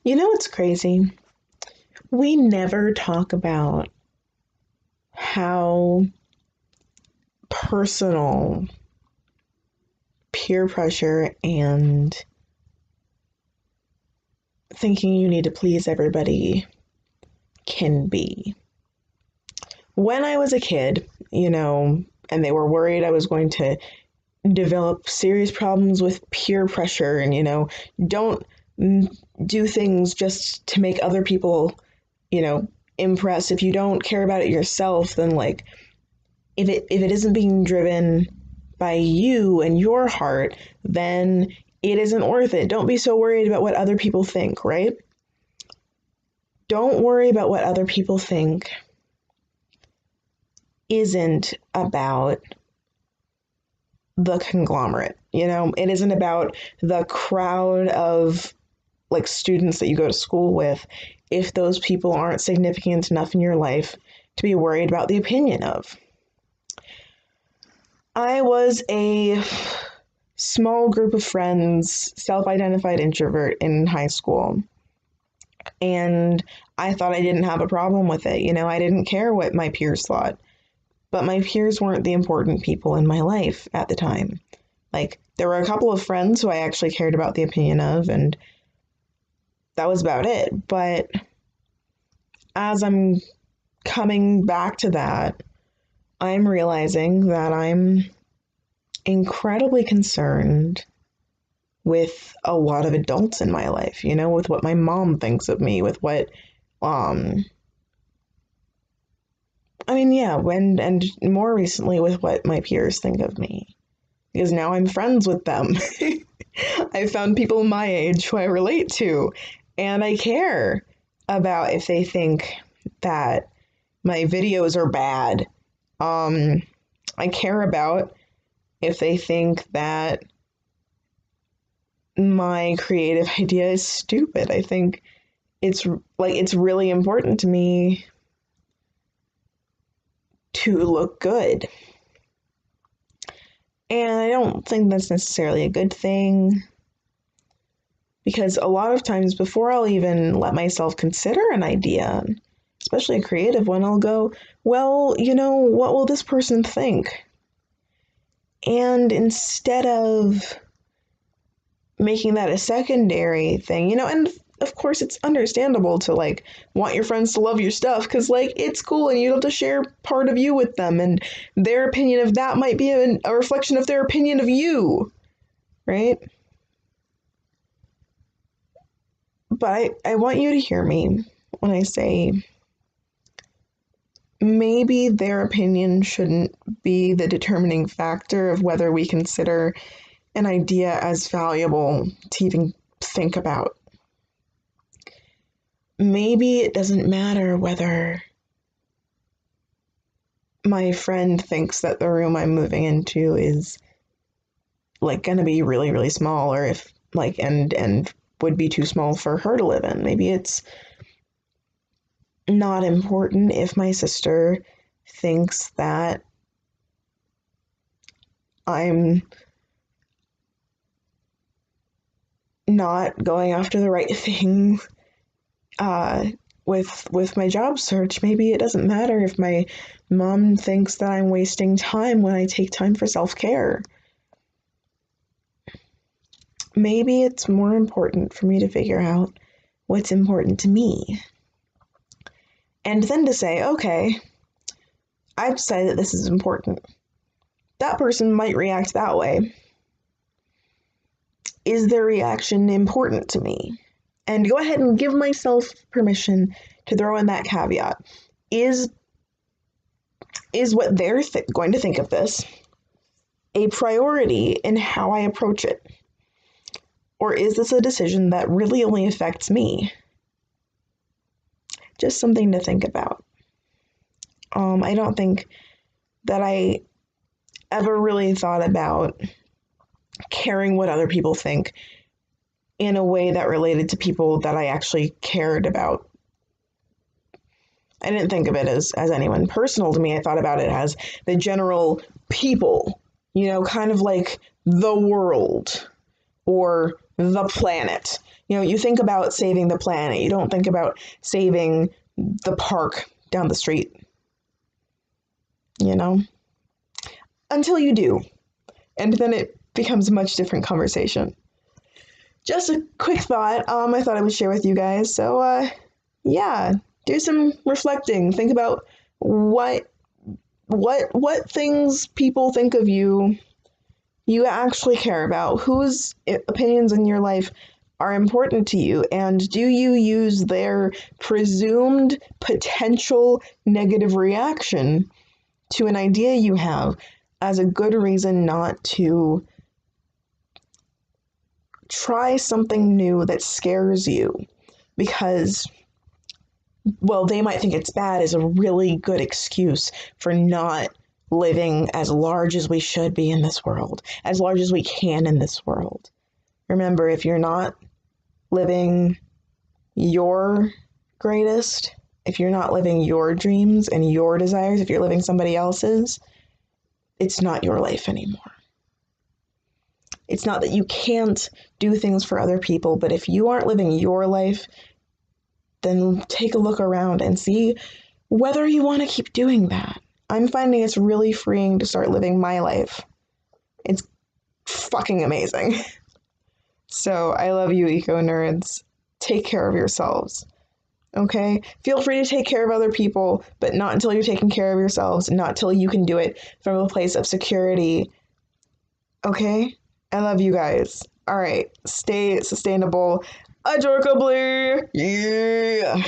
You know what's crazy? We never talk about how personal peer pressure and thinking you need to please everybody can be. When I was a kid, and they were worried I was going to develop serious problems with peer pressure and, don't do things just to make other people, you know, impressed. If you don't care about it yourself, then like if it isn't being driven by you and your heart, then it isn't worth it. Don't be so worried about what other people think, right? Don't worry about what other people think isn't about the conglomerate. It isn't about the crowd of like students that you go to school with if those people aren't significant enough in your life to be worried about the opinion of. I was a small group of friends, self-identified introvert in high school. And I thought I didn't have a problem with it. I didn't care what my peers thought. But my peers weren't the important people in my life at the time. Like, there were a couple of friends who I actually cared about the opinion of, and that was about it. But as I'm coming back to that, I'm realizing that I'm incredibly concerned with a lot of adults in my life, with what my mom thinks of me, with what, yeah, and more recently with what my peers think of me. Because now I'm friends with them. I found people my age who I relate to, and I care about if they think that my videos are bad. I care about if they think that my creative idea is stupid. I think it's really important to me to look good. And I don't think that's necessarily a good thing, because a lot of times before I'll even let myself consider an idea, especially a creative one, I'll go, well, what will this person think? And instead of making that a secondary thing, and of course it's understandable to like want your friends to love your stuff because like it's cool and you have to share part of you with them, and their opinion of that might be a reflection of their opinion of you, right? But I want you to hear me when I say maybe their opinion shouldn't be the determining factor of whether we consider an idea as valuable to even think about. Maybe it doesn't matter whether my friend thinks that the room I'm moving into is like gonna be really, really small, or if like and would be too small for her to live in. Maybe it's not important if my sister thinks that I'm not going after the right thing with my job search. Maybe it doesn't matter if my mom thinks that I'm wasting time when I take time for self-care. Maybe it's more important for me to figure out what's important to me. And then to say, okay, I've decided that this is important. That person might react that way. Is their reaction important to me? And go ahead and give myself permission to throw in that caveat. Is what they're going to think of this a priority in how I approach it? Or is this a decision that really only affects me? Just something to think about. I don't think that I ever really thought about caring what other people think in a way that related to people that I actually cared about. I didn't think of it as anyone personal to me. I thought about it as the general people, kind of like the world or the planet. You know, you think about saving the planet. You don't think about saving the park down the street, you know? Until you do. And then it becomes a much different conversation. Just a quick thought, I thought I would share with you guys. So, yeah, do some reflecting. Think about what things people think of you actually care about, whose opinions in your life are important to you, and do you use their presumed potential negative reaction to an idea you have as a good reason not to try something new that scares you? Because, well, they might think it's bad is a really good excuse for not living as large as we should be in this world, as large as we can in this world. Remember, if you're not living your greatest, if you're not living your dreams and your desires, if you're living somebody else's, it's not your life anymore. It's not that you can't do things for other people, but if you aren't living your life, then take a look around and see whether you want to keep doing that. I'm finding it's really freeing to start living my life. It's fucking amazing. So I love you, eco nerds. Take care of yourselves. Okay? Feel free to take care of other people, but not until you're taking care of yourselves, not till you can do it from a place of security. Okay? I love you guys. All right. Stay sustainable. Adorably. Yeah.